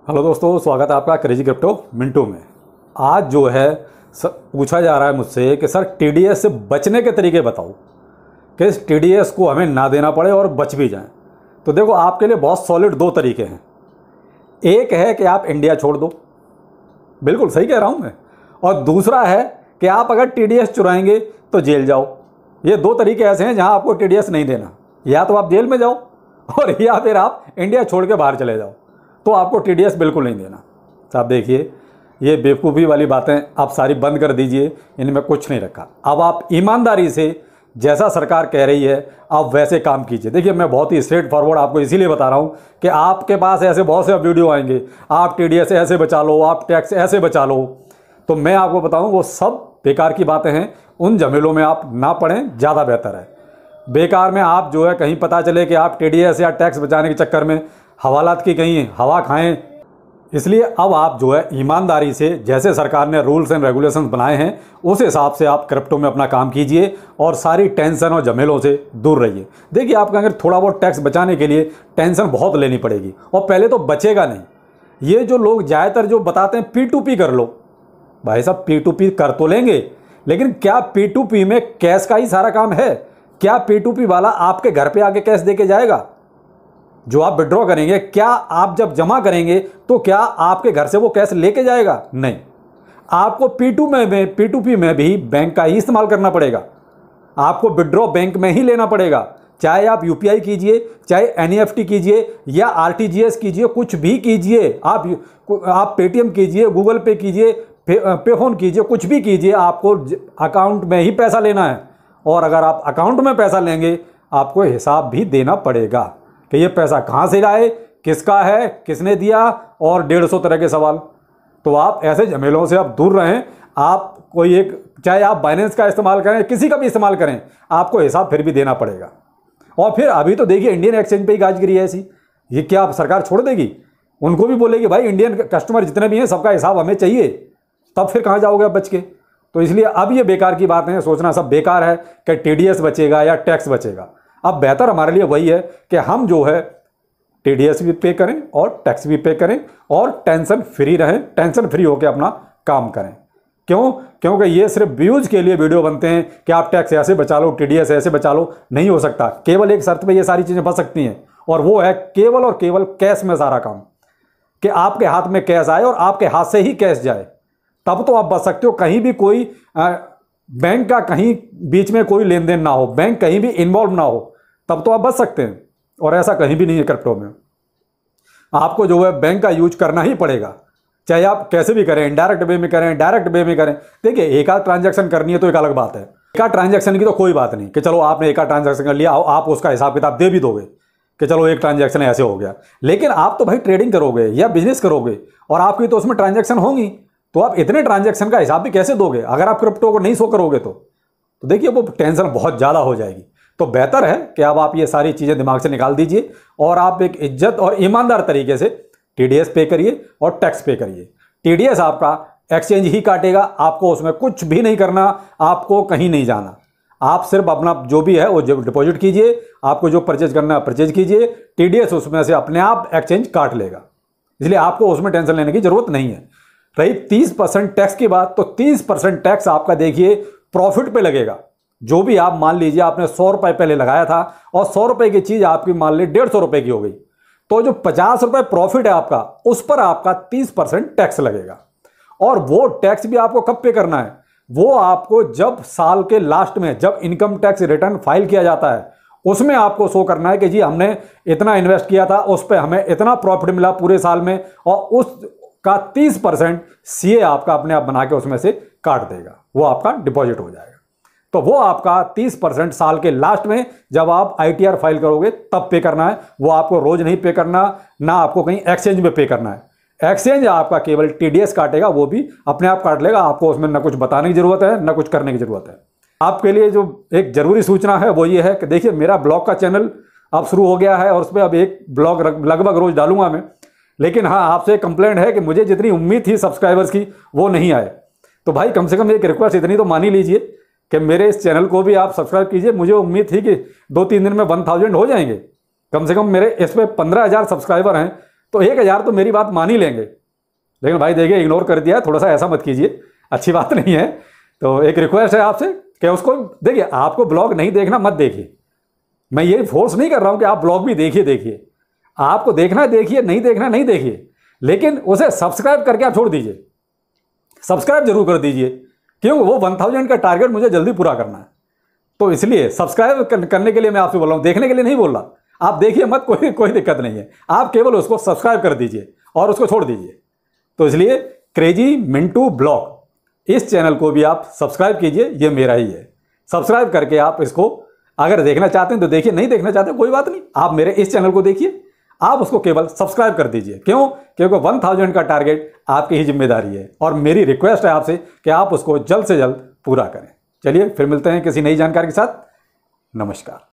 Hello दोस्तों, स्वागत है आपका क्रेजी क्रिप्टो मिंटू में। आज जो है पूछा जा रहा है मुझसे कि सर टीडीएस से बचने के तरीके बताओ कि इस टीडीएस को हमें ना देना पड़े और बच भी जाएं। तो देखो, आपके लिए बहुत सॉलिड दो तरीके हैं। एक है कि आप इंडिया छोड़ दो, बिल्कुल सही कह रहा हूं मैं, और दूसरा है कि आप अगर टीडीएस चुराएंगे तो जेल जाओ। ये दो तरीके ऐसे हैं जहां आपको टीडीएस नहीं देना। या तो आप जेल में जाओ और या फिर आप इंडिया छोड़ के बाहर चले जाओ, तो आपको टीडीएस बिल्कुल नहीं देना। साहब देखिए, ये बेवकूफ़ी वाली बातें आप सारी बंद कर दीजिए, इनमें कुछ नहीं रखा। अब आप ईमानदारी से जैसा सरकार कह रही है आप वैसे काम कीजिए। देखिए, मैं बहुत ही स्ट्रेट फॉरवर्ड आपको इसीलिए बता रहा हूँ कि आपके पास ऐसे बहुत से वीडियो आएंगे, आप टीडीएस ऐसे बचा लो, आप टैक्स ऐसे बचा लो। तो मैं आपको बताऊँ, वो सब बेकार की बातें हैं। उन झमेलों में आप ना पड़ें, ज़्यादा बेहतर है। बेकार में आप जो है कहीं पता चले कि आप टीडीएस या टैक्स बचाने के चक्कर में हवालात की कहीं हवा खाएं। इसलिए अब आप जो है ईमानदारी से, जैसे सरकार ने रूल्स एंड रेगुलेशंस बनाए हैं, उस हिसाब से आप क्रिप्टो में अपना काम कीजिए और सारी टेंशन और झमेलों से दूर रहिए। देखिए, आपका अगर थोड़ा बहुत टैक्स बचाने के लिए टेंशन बहुत लेनी पड़ेगी, और पहले तो बचेगा नहीं। ये जो लोग ज़्यादातर जो बताते हैं P2P कर लो, भाई साहब P2P कर तो लेंगे, लेकिन क्या P2P में कैश का ही सारा काम है? क्या P2P वाला आपके घर पे आके कैश दे के जाएगा? जो आप विड्रॉ करेंगे, क्या आप जब जमा करेंगे तो क्या आपके घर से वो कैश लेके जाएगा? नहीं। आपको P2P में भी बैंक का ही इस्तेमाल करना पड़ेगा। आपको विड्रॉ बैंक में ही लेना पड़ेगा, चाहे आप यूपीआई कीजिए, चाहे एनईएफटी कीजिए या आरटीजीएस कीजिए, कुछ भी कीजिए। आप पेटीएम कीजिए, गूगल पे कीजिए, पेफोन कीजिए, कुछ भी कीजिए, आपको अकाउंट में ही पैसा लेना है। और अगर आप अकाउंट में पैसा लेंगे, आपको हिसाब भी देना पड़ेगा कि ये पैसा कहाँ से लाए, किसका है, किसने दिया, और 150 तरह के सवाल। तो आप ऐसे झमेलों से आप दूर रहें। आप कोई एक, चाहे आप बाइनेंस का इस्तेमाल करें, किसी का भी इस्तेमाल करें, आपको हिसाब फिर भी देना पड़ेगा। और फिर अभी तो देखिए, इंडियन एक्सचेंज पे ही गाजगिरी है ऐसी। ये क्या सरकार छोड़ देगी? उनको भी बोलेगी भाई इंडियन कस्टमर जितने भी हैं सबका हिसाब हमें चाहिए, तब फिर कहाँ जाओगे आप बच के? तो इसलिए अब ये बेकार की बात है, सोचना सब बेकार है कि टीडीएस बचेगा या टैक्स बचेगा। अब बेहतर हमारे लिए वही है कि हम जो है टीडीएस भी पे करें और टैक्स भी पे करें और टेंशन फ्री रहें, टेंशन फ्री होकर अपना काम करें। क्यों? क्योंकि ये सिर्फ व्यूज के लिए वीडियो बनते हैं कि आप टैक्स ऐसे बचा लो, टीडीएस ऐसे बचा लो। नहीं हो सकता। केवल एक शर्त पे ये सारी चीज़ें बच सकती हैं, और वो है केवल और केवल कैश में सारा काम, कि आपके हाथ में कैश आए और आपके हाथ से ही कैश जाए, तब तो आप बच सकते हो। कहीं भी कोई बैंक का कहीं बीच में कोई लेन देन ना हो, बैंक कहीं भी इन्वॉल्व ना हो, तब तो आप बच सकते हैं। और ऐसा कहीं भी नहीं है क्रिप्टो में। आपको जो है बैंक का यूज करना ही पड़ेगा, चाहे आप कैसे भी करें, इनडायरेक्ट वे में करें, डायरेक्ट वे में करें। देखिए, एक आध ट्रांजैक्शन करनी है तो एक अलग बात है। एक आध ट्रांजैक्शन की तो कोई बात नहीं कि चलो आपने एक आध ट्रांजैक्शन कर लिया, आप उसका हिसाब किताब दे भी दोगे कि चलो एक ट्रांजैक्शन ऐसे हो गया। लेकिन आप तो भाई ट्रेडिंग करोगे या बिजनेस करोगे, और आपकी तो उसमें ट्रांजैक्शन होंगी, तो आप इतने ट्रांजैक्शन का हिसाब भी कैसे दोगे अगर आप क्रिप्टो को नहीं शो करोगे? तो देखिए, वो टेंशन बहुत ज़्यादा हो जाएगी। तो बेहतर है कि अब आप ये सारी चीज़ें दिमाग से निकाल दीजिए और आप एक इज्जत और ईमानदार तरीके से टीडीएस पे करिए और टैक्स पे करिए। टीडीएस आपका एक्सचेंज ही काटेगा, आपको उसमें कुछ भी नहीं करना, आपको कहीं नहीं जाना। आप सिर्फ अपना जो भी है वो डिपॉजिट कीजिए, आपको जो परचेज करना है परचेज कीजिए, टीडीएस उसमें से अपने आप एक्सचेंज काट लेगा। इसलिए आपको उसमें टेंशन लेने की जरूरत नहीं है। रही 30% टैक्स की बात, तो 30% टैक्स आपका देखिए प्रॉफिट पे लगेगा। जो भी आप मान लीजिए आपने 100 रुपए पहले लगाया था और 100 रुपए की चीज आपकी मान ली 150 रुपए की हो गई, तो जो 50 रुपए प्रॉफिट है आपका, उस पर आपका 30% टैक्स लगेगा। और वो टैक्स भी आपको कब पे करना है? वो आपको जब साल के लास्ट में, जब इनकम टैक्स रिटर्न फाइल किया जाता है, उसमें आपको शो करना है कि जी हमने इतना इन्वेस्ट किया था, उस पर हमें इतना प्रॉफिट मिला पूरे साल में, और उसका 30% सीए आपका अपने आप बना के उसमें से काट देगा, वो आपका डिपॉजिट हो जाएगा। तो वो आपका 30% साल के लास्ट में जब आप आईटीआर फाइल करोगे तब पे करना है। वो आपको रोज नहीं पे करना, ना आपको कहीं एक्सचेंज में पे करना है। एक्सचेंज आपका केवल टीडीएस काटेगा, वो भी अपने आप काट लेगा। आपको उसमें ना कुछ बताने की जरूरत है, ना कुछ करने की जरूरत है। आपके लिए जो एक जरूरी सूचना है वो ये है कि देखिए, मेरा ब्लॉग का चैनल अब शुरू हो गया है और उस पर अब एक ब्लॉग लगभग रोज डालूंगा मैं। लेकिन हाँ, आपसे कंप्लेंट है कि मुझे जितनी उम्मीद थी सब्सक्राइबर्स की वो नहीं आए। तो भाई कम से कम एक रिक्वेस्ट इतनी तो मान ही लीजिए कि मेरे इस चैनल को भी आप सब्सक्राइब कीजिए। मुझे उम्मीद थी कि 2-3 दिन में 1000 हो जाएंगे। कम से कम मेरे इस पर 15,000 सब्सक्राइबर हैं, तो 1000 तो मेरी बात मान ही लेंगे। लेकिन भाई देखिए, इग्नोर कर दिया, थोड़ा सा ऐसा मत कीजिए, अच्छी बात नहीं है। तो एक रिक्वेस्ट है आपसे कि उसको देखिए, आपको ब्लॉग नहीं देखना मत देखिए, मैं ये फोर्स नहीं कर रहा हूं कि आप ब्लॉग भी देखिए, आपको देखना देखिए, नहीं देखना नहीं देखिए, लेकिन उसे सब्सक्राइब करके आप छोड़ दीजिए। सब्सक्राइब जरूर कर दीजिए, क्योंकि वो 1000 का टारगेट मुझे जल्दी पूरा करना है। तो इसलिए सब्सक्राइब करने के लिए मैं आपसे बोल रहा हूं, देखने के लिए नहीं बोल रहा। आप देखिए मत, कोई दिक्कत नहीं है, आप केवल उसको सब्सक्राइब कर दीजिए और उसको छोड़ दीजिए। तो इसलिए क्रेजी मिंटू ब्लॉग, इस चैनल को भी आप सब्सक्राइब कीजिए, ये मेरा ही है। सब्सक्राइब करके आप इसको अगर देखना चाहते हैं तो देखिए, नहीं देखना चाहते कोई बात नहीं, आप मेरे इस चैनल को देखिए, आप उसको केवल सब्सक्राइब कर दीजिए। क्यों? क्योंकि 1000 का टारगेट आपकी ही जिम्मेदारी है और मेरी रिक्वेस्ट है आपसे कि आप उसको जल्द से जल्द पूरा करें। चलिए फिर मिलते हैं किसी नई जानकारी के साथ। नमस्कार।